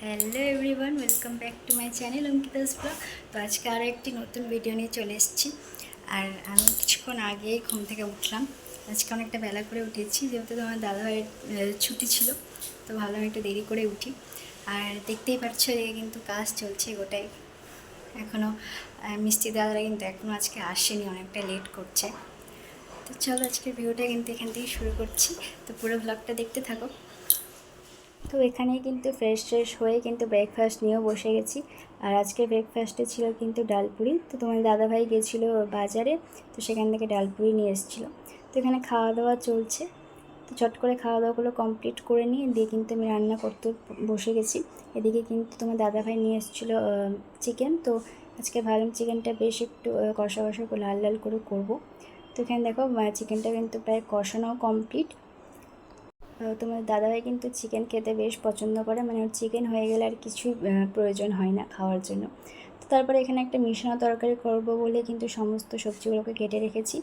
Hello everyone, welcome back to my channel Ankita's blog. তো আজকে আরও একটি নতুন ভিডিও নিয়ে চলে এসেছি। আর আমি কিছুক্ষণ আগে ঘুম থেকে উঠলাম। আজকে অনেকটা বেলা করে উঠেছি, যেহেতু তোমার দাদাভাইয়ের ছুটি ছিল, তো ভাবলাম একটু দেরি করে উঠি। আর দেখতেই পাচ্ছ যে কিন্তু কাজ চলছে গোটাই এখনও। মিস্ত্রি দাদারা কিন্তু এখনও আজকে আসেনি, অনেকটা লেট করছে। তো চলো আজকের ভিডিওটা কিন্তু এখান থেকে শুরু করছি। তো পুরো ব্লগটা দেখতে থাকো। তো এখানেই কিন্তু ফ্রেশ হয়ে কিন্তু ব্রেকফাস্ট নিয়েও বসে গেছি। আর আজকে ব্রেকফাস্টে ছিল কিন্তু ডালপুরি। তো তোমার দাদাভাই গেছিলো বাজারে, তো সেখান থেকে ডালপুরি নিয়ে এসেছিলো। তো এখানে খাওয়া দাওয়া চলছে। তো চট করে খাওয়া দাওয়াগুলো কমপ্লিট করে নিয়ে দিয়ে কিন্তু আমি রান্না করতে বসে গেছি। এদিকে কিন্তু তোমার দাদাভাই নিয়ে এসেছিলো চিকেন। তো আজকে ভাবলাম চিকেনটা বেশ একটু কষা কষা লাল লাল করে করবো। তো এখানে দেখো চিকেনটা কিন্তু প্রায় কষানো কমপ্লিট। তোমার দাদাভাই কিন্তু চিকেন খেতে বেশ পছন্দ করে, মানে ওর চিকেন হয়ে গেলে আর কিছুই প্রয়োজন হয় না খাওয়ার জন্য। তো তারপরে এখানে একটা মিশানো তরকারি করব বলে কিন্তু সমস্ত সবজিগুলোকে কেটে রেখেছি।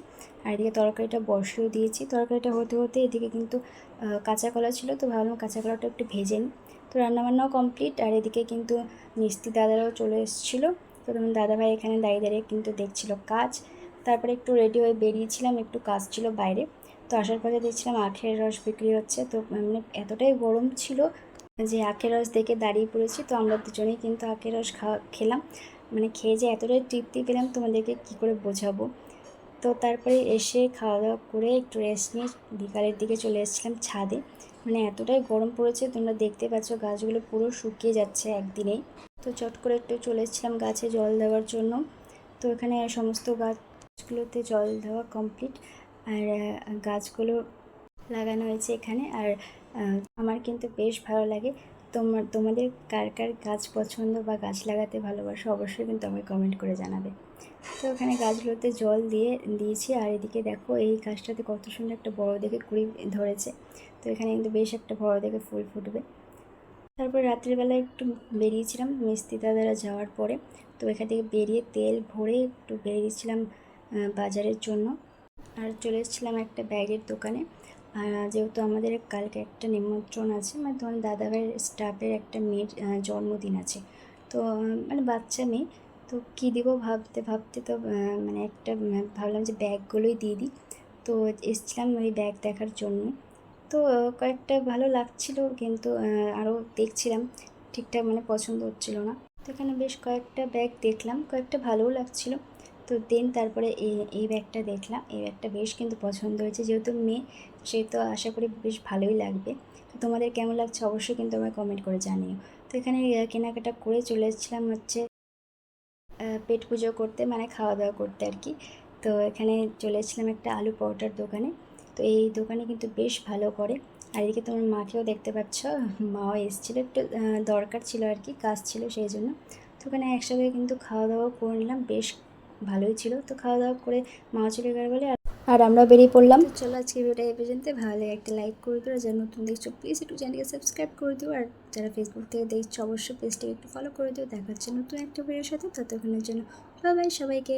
আর এদিকে তরকারিটা বসিয়েও দিয়েছি। তরকারিটা হতে হতে এদিকে কিন্তু কাঁচা কলা ছিল, তো ভাবলাম কাঁচা কলাটা একটু ভেজে নিই। তো রান্নাবান্নাও কমপ্লিট। আর এদিকে কিন্তু মিস্ত্রি দাদারাও চলে এসেছিলো। তো তোমার দাদাভাই এখানে দাঁড়িয়ে দাঁড়িয়ে কিন্তু দেখছিল কাজ। তারপরে একটু রেডি হয়ে বেরিয়েছিলাম, একটু কাজ ছিল বাইরে। তো আসার পরে দেখছিলাম আখের রস বিক্রি হচ্ছে। তো মানে এতটাই গরম ছিল যে আখের রস দেখে দাঁড়িয়ে পড়েছি। তো আমরা দুজনেই কিন্তু আখের রস খেলাম। মানে খেয়ে যে এতটাই তৃপ্তি পেলাম তোমাদেরকে কী করে বোঝাবো। তো তারপরে এসে খাওয়া দাওয়া করে একটু রেস্ট নিয়ে বিকালের দিকে চলে এসেছিলাম ছাদে। মানে এতটাই গরম পড়েছে, তোমরা দেখতে পাচ্ছ গাছগুলো পুরো শুকিয়ে যাচ্ছে একদিনেই। তো চট করে একটু চলে এসেছিলাম গাছে জল দেওয়ার জন্য। তো এখানে সমস্ত গাছগুলোতে জল দেওয়া কমপ্লিট। আর গাছগুলো লাগানো হয়েছে এখানে। আর আমার কিন্তু বেশ ভালো লাগে। তোমাদের কার কার গাছ পছন্দ বা গাছ লাগাতে ভালোবাসো অবশ্যই কিন্তু আমাকে কমেন্ট করে জানাবে। তো এখানে গাছগুলোতে জল দিয়েছি। আর এদিকে দেখো এই গাছটাতে কত সুন্দর একটা বড় দেখে কুড়ি ধরেছে। তো এখানে কিন্তু বেশ একটা বড় দেখে ফুল ফুটবে। তারপর রাত্রিবেলা একটু বেরিয়েছিলাম মিস্ত্রি দাদারা যাওয়ার পরে। তো এখান থেকে বেরিয়ে তেল ভরে একটু বেরিয়েছিলাম বাজারের জন্য। আর চলে এসেছিলাম একটা ব্যাগের দোকানে। যেহেতু আমাদের কালকে একটা নিমন্ত্রণ আছে, মানে তোমার দাদাভাইয়ের স্টাফের একটা মেয়ের জন্মদিন আছে। তো মানে বাচ্চা মেয়ে। তো কী দেবো ভাবতে ভাবতে তো মানে একটা ভাবলাম যে ব্যাগগুলোই দিয়ে দিই। তো এসেছিলাম ওই ব্যাগ দেখার জন্য। তো কয়েকটা ভালো লাগছিল, কিন্তু আরও দেখছিলাম ঠিকঠাক মানে পছন্দ হচ্ছিল না। তো এখানে বেশ কয়েকটা ব্যাগ দেখলাম, কয়েকটা ভালোও লাগছিলো। তো দেন তারপরে এই ব্যাগটা দেখলাম। এই ব্যাগটা বেশ কিন্তু পছন্দ হয়েছে, যেহেতু মেয়ে সেহেতু আশা করি বেশ ভালোই লাগবে। তো তোমাদের কেমন লাগছে অবশ্যই কিন্তু আমায় কমেন্ট করে জানিও। তো এখানে কেনাকাটা করে চলে এসেছিলাম হচ্ছে পেট পুজো করতে, মানে খাওয়া দাওয়া করতে আর কি। তো এখানে চলে এসেছিলাম একটা আলু পরোটার দোকানে। তো এই দোকানে কিন্তু বেশ ভালো করে। আর এদিকে তোমার মাকেও দেখতে পাচ্ছ, মাও এসেছিলো, একটু দরকার ছিল আর কি, কাজ ছিল সেই জন্য। তো ওখানে একসাথে কিন্তু খাওয়া দাওয়া করে নিলাম, বেশ ভালোই ছিল। তো খাওয়া দাওয়া করে মাও চলে গেল বলে আর আমরাও বেরিয়ে পড়লাম। তো চলো আজকে ভিডিওটা এই পর্যন্ত। ভালো লাগে একটা লাইক করে দিও, আর যারা নতুন দেখছো প্লিজ একটু চ্যানেলকে সাবস্ক্রাইব করে দিও। আর যারা ফেসবুক থেকে দেখছো অবশ্যই পেজটাকে একটু ফলো করে দিও। দেখা হচ্ছে নতুন একটা ভিডিওর সাথে, ততক্ষণের জন্য বাই বাই সবাইকে।